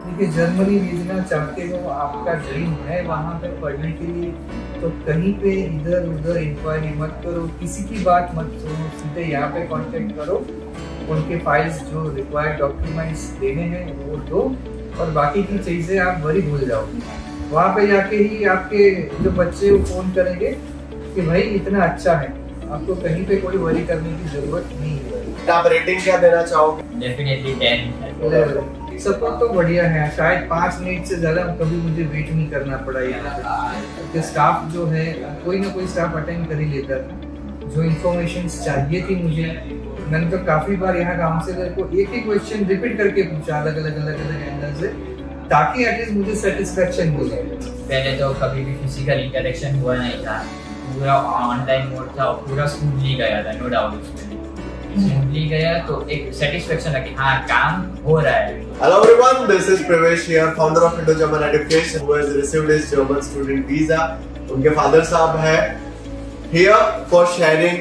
देखिए, जर्मनी भेजना चाहते हो, आपका ड्रीम है वहाँ पे पढ़ने के लिए, तो कहीं पे इधर उधर इंक्वायरी मत करो, किसी की बात मत सुनो, सीधे यहाँ पे कांटेक्ट करो, उनके फाइल्स जो रिक्वायर्ड डॉक्यूमेंट्स देने हैं वो दो, और बाकी की चीज़ें आप वरी भूल जाओ। वहाँ पे जाके ही आपके जो बच्चे वो फ़ोन करेंगे कि भाई इतना अच्छा है, आपको कहीं पे कोई वरी करने की जरूरत नहीं है। आप रेटिंग क्या देना चाहोगे? डेफिनेटली 10। सपोर्ट तो बढ़िया है, शायद 5 मिनट से ज़्यादा कभी मुझे वेट नहीं करना पड़ा यहाँ पे। स्टाफ जो है, कोई ना कोई स्टाफ अटेंड कर ही लेता था। जो इन्फॉर्मेशन चाहिए थी मुझे, मैंने तो काफ़ी बार यहाँ काउंसलर को एक ही क्वेश्चन रिपीट करके पूछा अलग अलग एंगल से, ताकि एटलीस्ट मुझे सेटिस्फेक्शन हो जाए। पहले तो कभी भी फिजिकल इंटरेक्शन हुआ नहीं था, पूरा ऑनलाइन मोड था और पूरा स्मूथली गया था, नो डाउट उसमें स्मूथली गया, तो एक सेटिस्फेक्शन है कि हाँ काम हो रहा है। Hello everyone, this is Pravesh here, founder of Indo-German Education, who has received his German student visa. उनके फादर साहब है here for sharing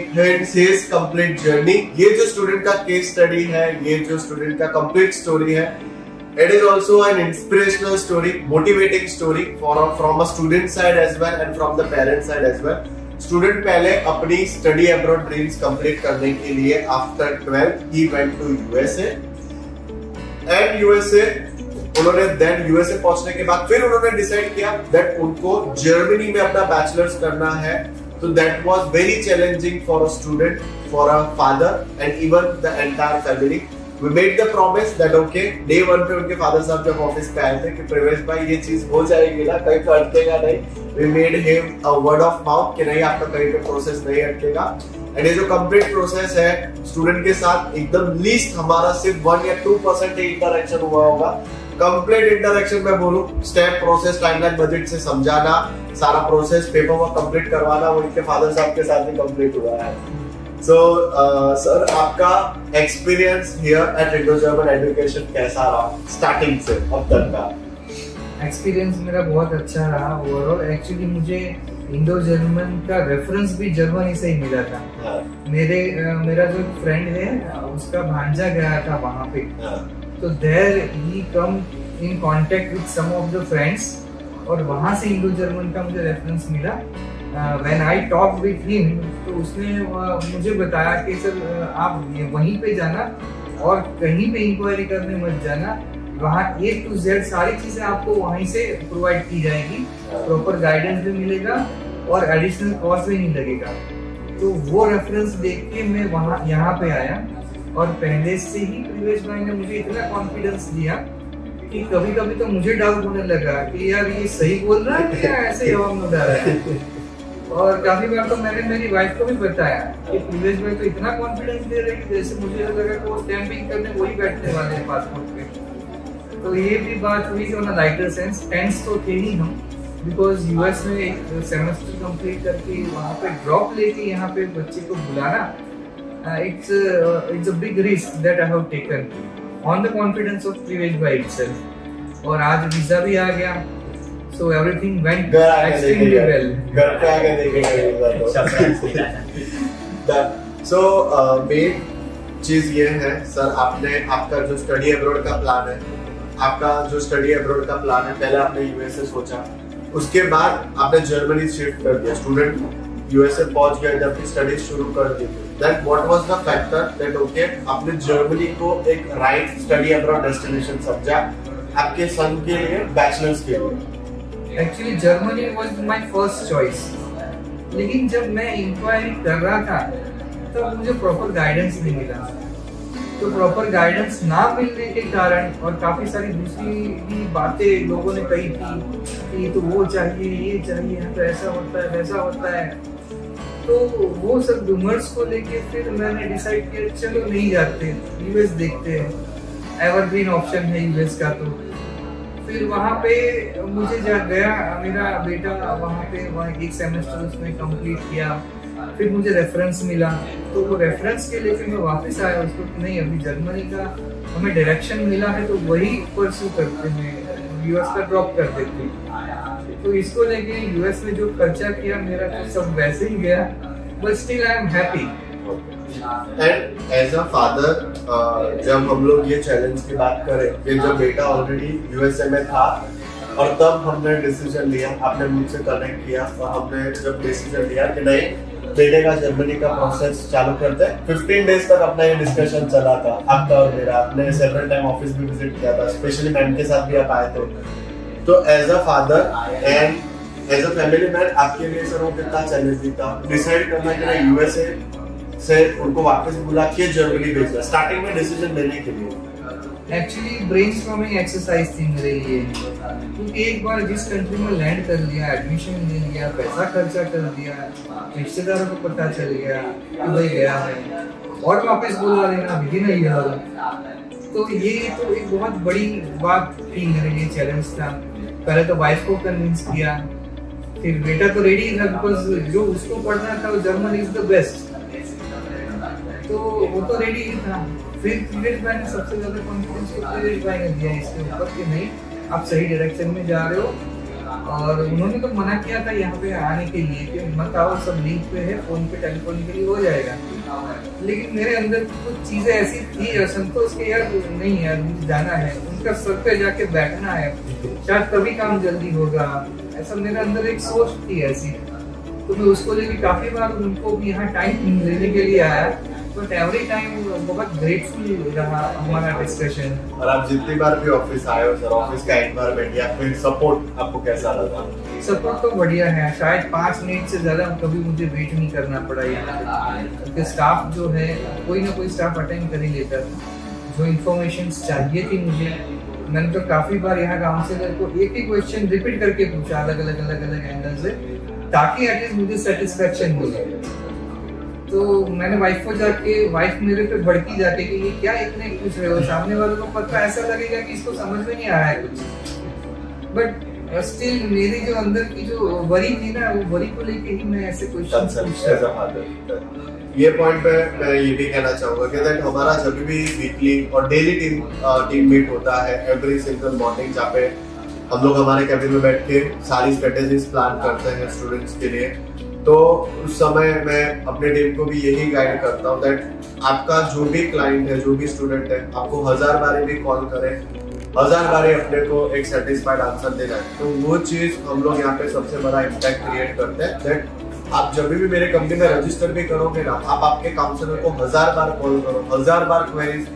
his complete journey. ये जो स्टूडेंट का केस स्टडी है, ये जो स्टूडेंट का कंप्लीट स्टोरी है, it is also an inspirational story, motivating story from a student side as well and from the parent side as well. Student पहले अपनी स्टडी अब्रॉड ड्रीम्स कंप्लीट करने के लिए आफ्टर 12th ही went to USA, and USA उन्होंने then USA पहुंचने के बाद फिर उन्होंने डिसाइड किया दैट उनको जर्मनी में अपना बैचलर्स करना है। तो that was very challenging for a student, for a father and even the entire family. We made the promise that okay, day 1 पे उनके फादर साहब जब ऑफिस पे आए थे कि प्रवेश भाई ये चीज हो जाएगी ना, कहीं तो अटकेगा नहीं। We made him a word of mouth कि नहीं, आपका कहीं पे प्रोसेस नहीं अटकेगा। एंड ये जो कंप्लीट प्रोसेस है स्टूडेंट के साथ, एकदम लीस्ट हमारा सिर्फ 1 या 2% ही इंटरेक्शन हुआ होगा। कंप्लीट इंटरेक्शन में बोलूं, स्टेप प्रोसेस टाइमलाइन बजट से समझाना, सारा प्रोसेस पेपर वर्क कंप्लीट करवाना, वो इनके फादर साहब के साथ ही कंप्लीट हुआ है। So, सर आपका experience here eight Indo-German education कैसा रहा स्टार्टिंग से अब तक का? एक्सपीरियंस मेरा बहुत अच्छा रहा ओवरऑल। एक्चुअली मुझे इंडो जर्मन का रेफरेंस भी जर्मनी से ही मिला था। मेरा जो फ्रेंड है उसका भांजा गया था वहाँ पे, तो there he come in contact with some of the friends, और वहाँ से इंडो जर्मन का मुझे रेफरेंस मिला। When I talked with him, तो उसने मुझे बताया कि सर आप वहीं पे जाना और कहीं पे इंक्वायरी करने मत जाना, वहाँ A to Z सारी चीजें आपको वहीं से प्रोवाइड की जाएगी, प्रॉपर गाइडेंस भी मिलेगा और एडिशनल कॉस्ट भी नहीं लगेगा। तो वो रेफरेंस देख के मैं वहाँ यहाँ पे आया, और पहले से ही प्रवेश भाई ने मुझे इतना कॉन्फिडेंस दिया कि कभी कभी तो मुझे डाउट होने लगा कि यार ये सही बोल रहा है या ऐसे ही हम उड़ा रहा है। और काफी बार तो मैंने मेरी वाइफ को भी बताया कि प्रवेश भाई तो इतना कॉन्फिडेंस दे रहे कि जैसे मुझे लगा कि वो स्टैंपिंग करने वही बैठने वाले हैं पासपोर्ट पे। तो ये भी बात हुई on a lighter sense. Tense तो थे ही हम, बिकॉज यूएस में एक सेमेस्टर कंप्लीट करके वहाँ पे ड्रॉप लेके यहाँ पे बच्चे को बुलाना, it's a big risk that I have taken on the confidence of प्रवेश भाई इटसेल्फ। और आज वीजा भी आ गया, so everything went extremely well. घर पे आके देखेंगे। So main चीज ये है सर, आपका जो स्टडी अब्रॉड का प्लान है, पहले आपने यूएसए सोचा, उसके बाद आपने जर्मनी शिफ्ट कर दिया, स्टूडेंट यूएसए पहुंच गए, जब स्टडी शुरू कर दी। Then what was the factor that okay, आपने जर्मनी को एक राइट स्टडी अब्रॉड डेस्टिनेशन समझा आपके सन के लिए, बैचलर्स के लिए? Actually Germany was my first choice, लेकिन जब मैं इंक्वायरी कर रहा था तब मुझे प्रॉपर गाइडेंस नहीं मिला। तो प्रॉपर गाइडेंस ना मिलने के कारण और काफी सारी दूसरी भी बातें लोगों ने कही थी कि तो वो चाहिए, ये चाहिए, तो ऐसा होता है, वैसा होता है। तो वो सब रूमर्स को लेके फिर मैंने डिसाइड किया चलो नहीं जाते, यूएस देखते हैं, एवरग्रीन ऑप्शन है यूएस का। तो फिर वहाँ पे मुझे गया, मेरा बेटा वहाँ एक सेमेस्टर उसने कंप्लीट किया, फिर मुझे रेफरेंस मिला, तो वो रेफरेंस के लेके मैं वापस आया उसको कि नहीं अभी जर्मनी का हमें डायरेक्शन मिला है तो वही परस्यू करते हैं, यूएस का ड्रॉप कर देते। तो इसको लेके यूएस में जो खर्चा किया मेरा तो सब वैसे ही गया, but still I am happy and as a father जब हम लोग ये चैलेंज की बात करें कि जब बेटा ऑलरेडी यूएसए में था और तब हमने डिसीजन लिया, आपने मुझसे कनेक्ट किया और हमने जब डिसीजन लिया कि नहीं बेटे का जर्मनी का प्रोसेस चालू करते हैं। 15 डेज तक अपना ये डिस्कशन चला था आपका और मेरा। आपने सेवरल टाइम ऑफिस भी विजिट किया था, स्पेशली मैम के साथ भी आप आए थे। तो as a father and as a family man आपके लिए सर वो कितना चैलेंजिंग था डिसाइड करना कि मैं यूएसए से उनको वापस बुला के जर्मनी भेजना, स्टार्टिंग में डिसीजन लेने के लिए? एक्चुअली ब्रेनस्टॉर्मिंग एक्सरसाइज थी मेरे लिए, क्योंकि एक बार जिस कंट्री में लैंड कर लिया, एडमिशन ले लिया, पैसा खर्चा कर दिया, रिश्तेदारों को पता चल गया कि भाई गया है और वापस बुला लेना विदिन अ ईयर, तो ये तो एक बहुत बड़ी बात थी मेरे लिए, चैलेंज था। पहले तो वाइफ को कन्विंस किया, फिर बेटा तो रेडी था बिकॉज जो उसको पढ़ना था वो जर्मन इज द बेस्ट, तो वो तो रेडी ही था। फिर मैंने सबसे ज्यादा कॉन्फिडेंस दिया इसके ऊपर कि नहीं आप सही डायरेक्शन में जा रहे हो। और उन्होंने तो मना किया था यहाँ पे आने के लिए कि मत आओ, सब लीव पे है, फोन पे टेलीफोन के लिए हो जाएगा। लेकिन मेरे अंदर कुछ चीजें ऐसी थी संतोष के यार नहीं यार मुझे जाना है, उनका सर पे जाके बैठना है, शायद तभी काम जल्दी होगा, ऐसा मेरे अंदर एक सोच थी ऐसी। तो मैं उसको लेके काफी बार उनको भी यहाँ टाइम लेने के लिए आया, बट एवरी टाइम बहुत ग्रेटफुल रहा हमारा डिस्कशन। और आप जितनी बार भी ऑफिस आए हो सर, ऑफिस का एनवायरनमेंट या फिर सपोर्ट आपको कैसा लगा? सपोर्ट तो बढ़िया है, शायद 5 मिनट से ज्यादा कभी मुझे वेट नहीं करना पड़ा यहाँ पे। स्टाफ जो है कोई ना कोई स्टाफ अटेंड कर ही लेता था, जो इन्फॉर्मेशन चाहिए थी मुझे। मैंने तो काफी बार यहाँ काउंसलर को एक ही क्वेश्चन रिपीट करके पूछा अलग अलग एंगल से, ताकि एटलीस्ट मुझे सेटिस्फेक्शन मिले। तो मैंने वाइफ को जाके, वाइफ मेरे पे भड़की जाके कि ये क्या इतने पूछ रहे हो, सामने वालों को पता ऐसा लगेगा कि इसको समझ में नहीं आ रहा है कुछ। बट स्टिल मेरी जो अंदर की जो वरी थी ना, वो वरी को लेके ही मैं ऐसे क्वेश्चन पूछता। ये पॉइंट पे मैं ये भी कहना चाहूंगा कि दैट हमारा जब भी वीकली और डेली टीम मीट होता है, एवरी सिंगल मॉर्निंग, जहाँ पे हम लोग हमारे कैबिन में बैठ के सारी स्ट्रेटेजीज प्लान करते हैं स्टूडेंट्स के लिए। तो उस समय मैं अपने टीम को भी यही गाइड करता हूँ दैट आपका जो भी क्लाइंट है, जो भी स्टूडेंट है, आपको 1000 बार भी कॉल करे, 1000 बार अपने को एक सेटिस्फाइड आंसर देना है। तो वो चीज हम लोग यहाँ पे सबसे बड़ा इम्पैक्ट क्रिएट करते हैं दैट आप जब भी मेरे कंपनी में रजिस्टर भी करोगे ना, आप आपके काउंसलर को 1000 बार कॉल करो, 1000 बार क्वेरीज,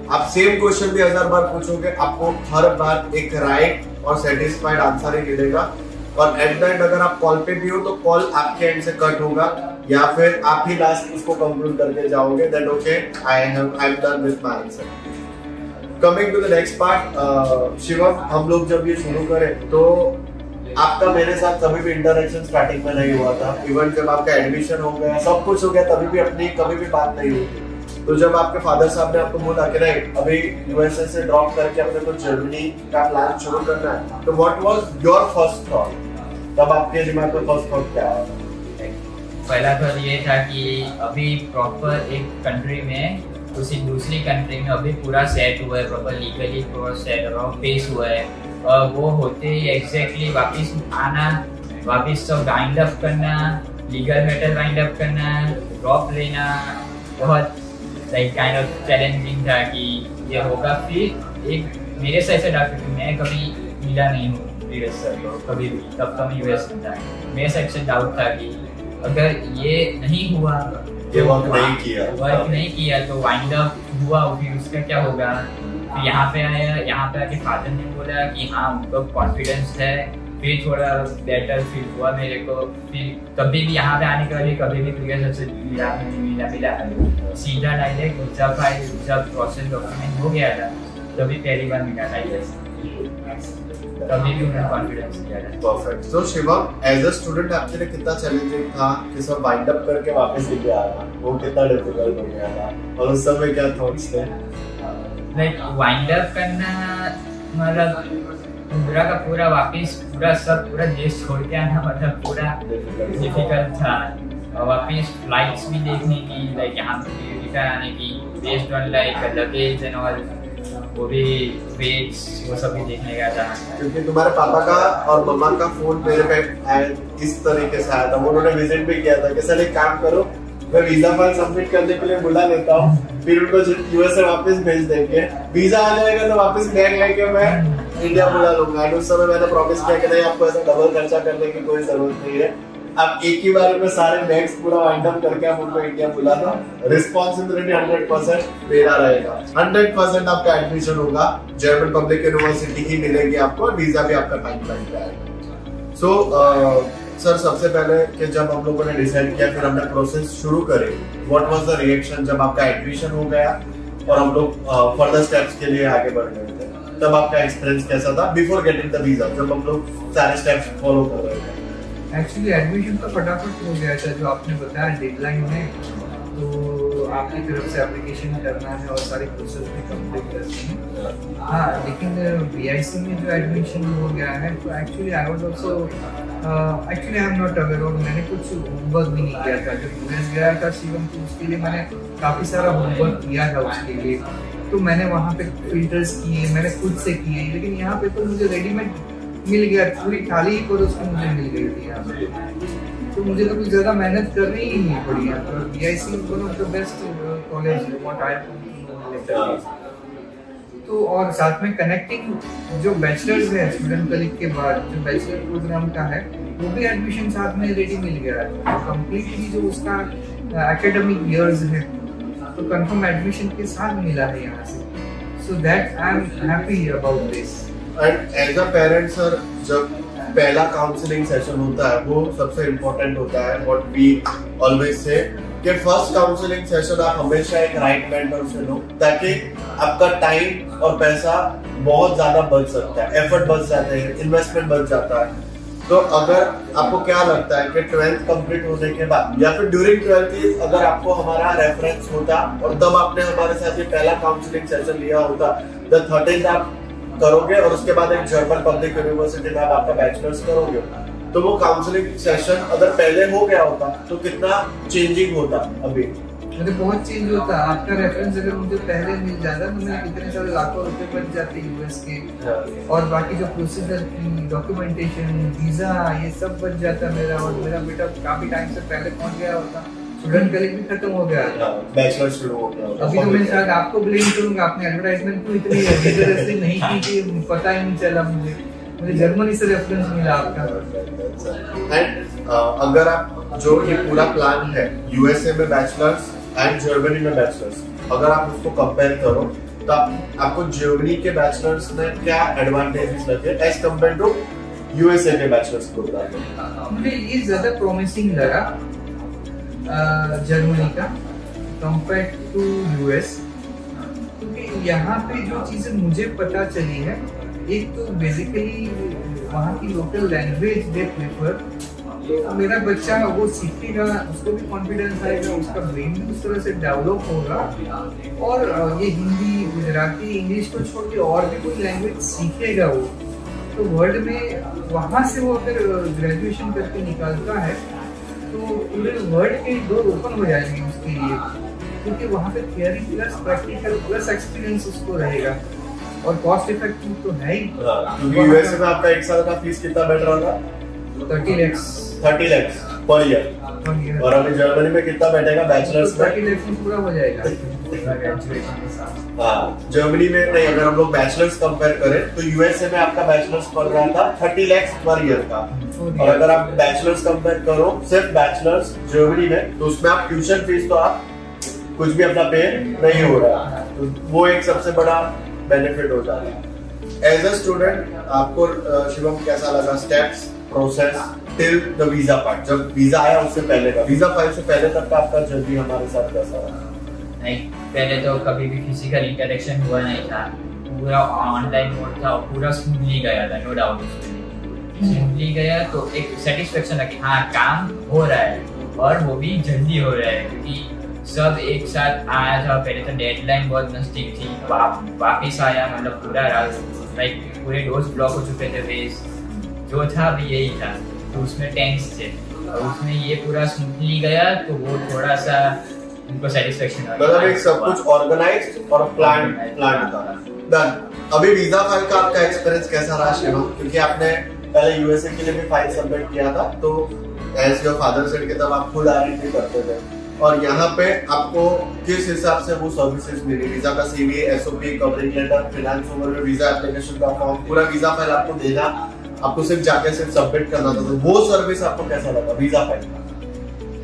आप सेम क्वेश्चन भी 1000 बार पूछोगे, आपको हर बार एक राइट और सेटिस्फाइड आंसर ही मिलेगा। और एट द एंड अगर आप कॉल पे भी हो तो कॉल आपके एंड से कट होगा, या फिर आप ही लास्ट उसको कंक्लूड करके जाओगे that okay I am done with my answer. Coming to the next part, Shivam, हम लोग जब ये शुरू करें तो आपका मेरे साथ कभी भी इंटरेक्शन स्टार्टिंग में नहीं हुआ था। इवन जब आपका एडमिशन हो गया, सब कुछ हो गया, तभी भी अपनी कभी भी बात नहीं हुई। तो जब आपके फादर साहब ने आपको बोला कि नहीं अभी यूएसए से ड्रॉप करके अपने को जर्मनी का प्लान शुरू करना है, तो what was your first thought? तब आपके दिमाग में फर्स्ट थॉट क्या आया? पहला तो ये था कि अभी प्रॉपर एक कंट्री में उसी दूसरी कंट्री में अभी पूरा सेट हुआ है, प्रॉपर लीगली पूरा सेट और पेश हुआ है, और वो होते ही एग्जैक्टली वापस आना, वापस सब वाइंड अप करना, लीगल मैटर वाइंड अप करना, ड्रॉप लेना, बहुत लाइक काइंड ऑफ चैलेंजिंग था कि ये होगा। फिर एक मेरे से ऐसे डॉक्टर मैं कभी मिला नहीं हूँ यूएस सर को कभी भी, तब तो मैं यूएस में था। मेरे से एक्शन डाउट था कि अगर ये नहीं हुआ, ये वर्क नहीं किया तो वाइंड अप हुआ, फिर उसका क्या होगा। फिर यहाँ पे आया, यहाँ पे आके फादर ने बोला कि हाँ उनको कॉन्फिडेंस है, फिर थोड़ा बेटर फील हुआ मेरे को। फिर कभी भी यहाँ पे आने के बाद कभी भी क्लियर से मिला सीधा डायरेक्ट जब प्रोसेस डॉक्यूमेंट हो गया था तभी पहली बार मिला था, तभी भी उन्होंने कॉन्फिडेंस दिया था। Perfect. So Shivam, as a student आपके लिए कितना चैलेंजिंग था कि सब वाइंड अप करके वापस लेके आना, वो कितना डिफिकल्ट हो गया था, और उस समय क्या थॉट्स थे? लाइक वाइंड अप करना मतलब पूरा का पूरा वापस पूरा देश छोड़ के आना, मतलब पूरा डिफिकल्ट था। और वापस फ्लाइट्स भी देखने की, लाइक यहाँ पे रिटर्न आने की, based on like luggage and all, वो भी वेट्स, वो सब भी देखने का था। क्योंकि तुम्हारे पापा का और मम्मा का फोन मेरे पे इस तरीके से आया था, उन्होंने विजिट भी किया था कि सर एक काम करो, मैं वीजा फाइल सबमिट करने के लिए बुला लेता हूँ, फिर उनको यूएसए वापस भेज देंगे, वीजा आ जाएगा तो वापस बैग लेके मैं इंडिया बुला लूंगा। उस समय मैंने प्रॉमिस किया कि नहीं, आपको ऐसा डबल खर्चा करने की कोई जरूरत नहीं है, आप एक ही बार में सारे बैग्स पूरा वाइंड अप करके आप उनको इंडिया बुला दो। रिस्पॉन्सिबिलिटी 100% मेरा रहेगा, 100% आपका एडमिशन होगा, जर्मन पब्लिक यूनिवर्सिटी ही मिलेगी आपको, और वीजा भी आपका टाइमलाइन पे आएगा। सो सर, सबसे पहले कि जब हम लोगों ने डिसाइड किया, फिर हमने प्रोसेस शुरू करे, व्हाट वाज द रिएक्शन जब आपका एडमिशन हो गया और हम लोग फर्दर स्टेप्स के लिए आगे बढ़ गए थे, तब आपका एक्सपीरियंस कैसा था बिफोर गेटिंग द वीजा, जब हम लोग सारे स्टेप्स फॉलो कर रहे थे? एक्चुअली एडमिशन तो फटाफट हो गया था, जो आपने बताया डेडलाइन में, तो आपकी तरफ से एप्लीकेशन करना है और सारी प्रोसेस भी कंप्लीट करनी है। हाँ, लेकिन बीआईसी में जो एडमिशन हो गया है, तो actually I was also actually I am not aware, और मैंने कुछ होमवर्क भी नहीं किया था। जब यूएस गया था शिवम, तो उसके लिए मैंने काफ़ी सारा होमवर्क किया था उसके लिए, तो मैंने वहाँ पे फिल्टर्स किए, मैंने खुद से किए, लेकिन यहाँ पे तो मुझे रेडीमेड मिल गया, पूरी थाली ही पर उसको मुझे मिल गई थी यहाँ पे, तो मुझे तो कुछ ज़्यादा मेहनत करनी ही नहीं पड़ी है। तो BIC one of the best college what I letter, तो और साथ में कनेक्टिंग जो बैचलर्स है स्टूडेंट कलीग के बाद, जो बैचलर प्रोग्राम का है, वो भी एडमिशन साथ में रेडी मिल गया है, तो कम्प्लीटली जो उसका एकेडमिक ईयर्स है तो कंफर्म एडमिशन के साथ मिला है यहाँ से, so that I am happy about this. And as a parent sir, जब पहला काउंसलिंग सेशन होता है वो सबसे इम्पोर्टेंट होता है, व्हाट वी ऑलवेज से कि फर्स्ट काउंसलिंग सेशन आप हमेशा एक राइट मेंटर से लो, ताकि आपका टाइम और पैसा बहुत ज्यादा बच सकता है, एफर्ट बच जाते हैं, इन्वेस्टमेंट बच जाता है। तो अगर आपको क्या लगता है कि 12th कंप्लीट होने के बाद या फिर ड्यूरिंग 12th अगर आपको हमारा रेफरेंस होता और तब आपने हमारे साथ ये पहला काउंसलिंग सेशन लिया होता, द 13th आप करोगे और उसके बाद एक जर्मन पब्लिक यूनिवर्सिटी में आप आपका बैचलर्स करोगे, तो वो काउंसलिंग सेशन अगर पहले हो गया होता तो कितना चेंजिंग होता अभी? मुझे बहुत चेंज होता। आपका रेफरेंस अगर मुझे पहले मिल जाता तो मेरे कितने सारे लाखों रुपए बच जाते यूएस के, और बाकी जो प्रोसीजर की डॉक्यूमेंटेशन, वीजा, ये सब बच जाता मेरा, और मेरा बेटा काफी टाइम से पहले पहुंच गया होता, स्टूडेंट कलीग भी खत्म हो गया, बैचलर शुरू हो गया। अभी तो मैं शायद आपको ब्लेम करूंगा, आपने एडवर्टाइजमेंट को इतनी रिगरसली नहीं की कि पता ही नहीं चला मुझे जर्मनी से रेफरेंस मिला आपका। एंड अगर आप जो ये पूरा प्लान है यूएसए में बैचलर्स एंड जर्मनी में बैचलर्स, अगर आप उसको कंपेयर करो तो आपको जर्मनी के बैचलर्स में क्या एडवांटेजेस लगे एज कंपेयर टू यूएसए के बैचलर्स प्रोग्राम? मुझे ये ज्यादा प्रॉमिसिंग लगा जर्मनी का कंपेयर टू यूएस, क्योंकि यहाँ पे जो चीजें मुझे पता चली है, एक तो बेसिकली वहाँ की लोकल लैंग्वेज दे प्रेफर, तो मेरा बच्चा वो सीखेगा, उसको भी कॉन्फिडेंस आएगा, उसका ब्रेन भी उस तरह से डेवलप होगा, और ये हिंदी, गुजराती, इंग्लिश को छोड़ के और भी कोई लैंग्वेज सीखेगा वो, तो वर्ल्ड में वहाँ से वो अगर ग्रेजुएशन करके निकालता है तो पूरे वर्ल्ड के डोर ओपन हो जाएंगे उसके लिए, क्योंकि वहाँ पे theory plus practical plus experience उसको रहेगा, और कॉस्ट इफेक्टिव तो है ही। क्योंकि यूएसए में आपका एक साल का फीस कितना बैठ रहा था? 30 लाख पर ईयर, और अभी जर्मनी में कितना बैठेगा बैचलर्स में? 30 लाख में पूरा हो जाएगा। हाँ, जर्मनी में नहीं, अगर हम लोग बैचलर्स कंपेयर करें तो यूएसए में आपका बैचलर्स पड़ रहा था 30 लाख पर ईयर का, और अगर आप बैचलर्स कंपेयर करो सिर्फ बैचलर्स जर्मनी में, तो उसमें आप ट्यूशन फीस तो आप कुछ भी अपना पे नहीं हो रहा, तो वो एक सबसे बड़ा बेनिफिट हो जाता है। एज अ स्टूडेंट आपको शिवम कैसा लगा steps, process till the visa part? जब वीजा आया उससे पहले का, वीजा फाइल से पहले तक का आपका जर्नी हमारे साथ कैसा रहा? नहीं, पहले तो कभी भी फिजिकल इंटरेक्शन हुआ नहीं था, पूरा ऑनलाइन मोड था, पूरा स्मूथली गया था, नो डाउट स्मूथली गया, तो एक सेटिस्फेक्शन था कि हाँ काम हो रहा है, और वो भी जल्दी हो रहा है, क्योंकि सब एक साथ आया था। पहले तो डेडलाइन बहुत नजदीक थी, वापिस आया, मतलब पूरा लाइक पूरे डोर्स ब्लॉक हो चुके थे, बेस जो था भी यही था, तो उसमें टेंस थे, और उसमें ये पूरा स्मूथली गया, तो वो थोड़ा सा उनको सेटिस्फेक्शन था, मतलब एक सब कुछ ऑर्गेनाइज्ड और प्लान था। डन। अभी वीजा फाइल का आपका एक्सपीरियंस कैसा रहा शिवम? क्योंकि आपने पहले यूएसए के लिए भी फाइल सबमिट किया था, तो एज योर फादर सेड के तब आप खुद आरएनडी करते थे, और यहाँ पे आपको किस हिसाब से वो सर्विसेज मिली, वीजा का CV, SOP, covering letter, finance over में वीजा एप्लीकेशन का फॉर्म, पूरा वीजा फाइल आपको देना, आपको सिर्फ जाके सिर्फ सबमिट करना था, तो वो सर्विस आपको कैसा लगा वीजा फाइल का?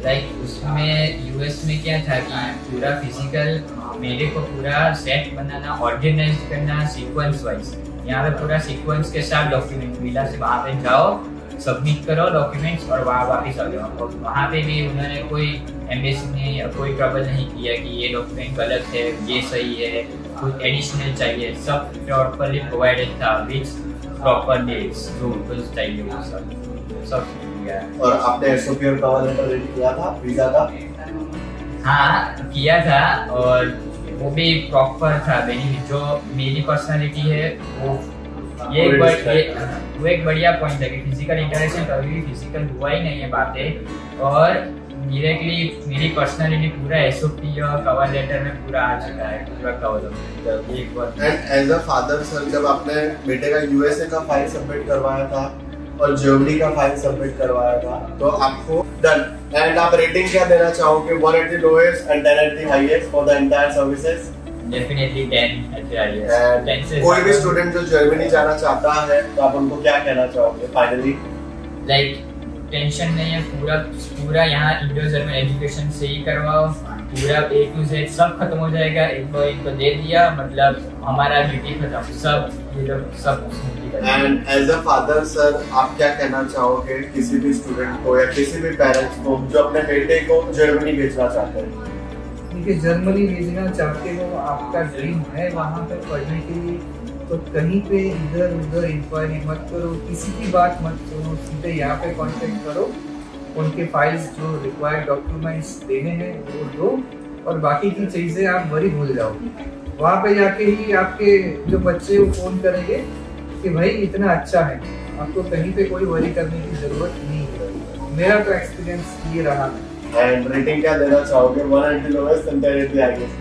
लाइक उसमें यूएस में क्या था कि पूरा फिजिकल मेरे को पूरा सेट बनाना, ऑर्गेनाइज करना सीक्वेंस वाइज, यहाँ पे पूरा सीक्वेंस के साथ डॉक्यूमेंट वीजा से वहाँ पे जाओ, सबमिट करो डॉक्यूमेंट्स और वहाँ वापस आ जाओ। और वहाँ पे भी उन्होंने कोई एम्बेसी ने कोई ट्रबल नहीं किया कि ये डॉक्यूमेंट गलत है, ये सही है, कुछ एडिशनल चाहिए, सब प्रॉपरली प्रोवाइडेड था विथ प्रॉपर डेट्स जो कुछ चाहिए वो सब किया। और आपने एसओपी और कवर लेटर रेडी किया था वीजा का? हाँ किया था, और वो भी प्रॉपर था। जो मेरी पर्सनालिटी है वो एक बढ़िया पॉइंट है कि फिजिकल इंटरेक्शन कभी भी फिजिकल हुआ ही नहीं है बातें, और डायरेक्टली मेरी पर्सनालिटी पूरा एसओपी और कवर लेटर में पूरा आ चुका है, पूरा cover. And as a father sir, जब आपने बेटे का यूएसए का फाइल सबमिट करवाया था और जर्मनी का फाइल सबमिट करवाया था, तो आपको डन। एंड आप रेटिंग क्या देना चाहोगे? 1 at the lowest and 10 at the highest for the entire services? Definitely 10 at the highest. 10 से कोई भी स्टूडेंट जो जर्मनी जाना चाहता है तो आप उनको क्या कहना चाहोगे फाइनली? लाइक टेंशन नहीं है, पूरा यहाँ इंडो जर्मन एजुकेशन से ही करवाओ, पूरा A to Z सब खत्म हो जाएगा। इनको दे दिया मतलब हमारा ड्यूटी खत्म, सब ये लोग सब। And as a father sir, आप क्या कहना चाहोगे किसी भी स्टूडेंट को या किसी भी पेरेंट्स को जो अपने बेटे को जर्मनी भेजना चाहते हैं? देखिए, जर्मनी भेजना चाहते हो, आपका ड्रीम है वहाँ पे पढ़ने के लिए, तो कहीं पे इधर उधर इंक्वायरी मत करो, किसी की बात मत करो, सीधे यहाँ पे कांटेक्ट करो, उनके फाइल्स जो रिक्वायर्ड डॉक्यूमेंट्स देने हैं वो दो, और बाकी की चीज़ें आप वरी भूल जाओ। वहाँ पे जाके ही आपके जो बच्चे वो फोन करेंगे कि भाई इतना अच्छा है, आपको कहीं पे कोई वरी करने की जरूरत नहीं है। मेरा तो एक्सपीरियंस ये रहा। एंड रेटिंग क्या देना चाहोगे? 1 at the lowest and 10 at the highest?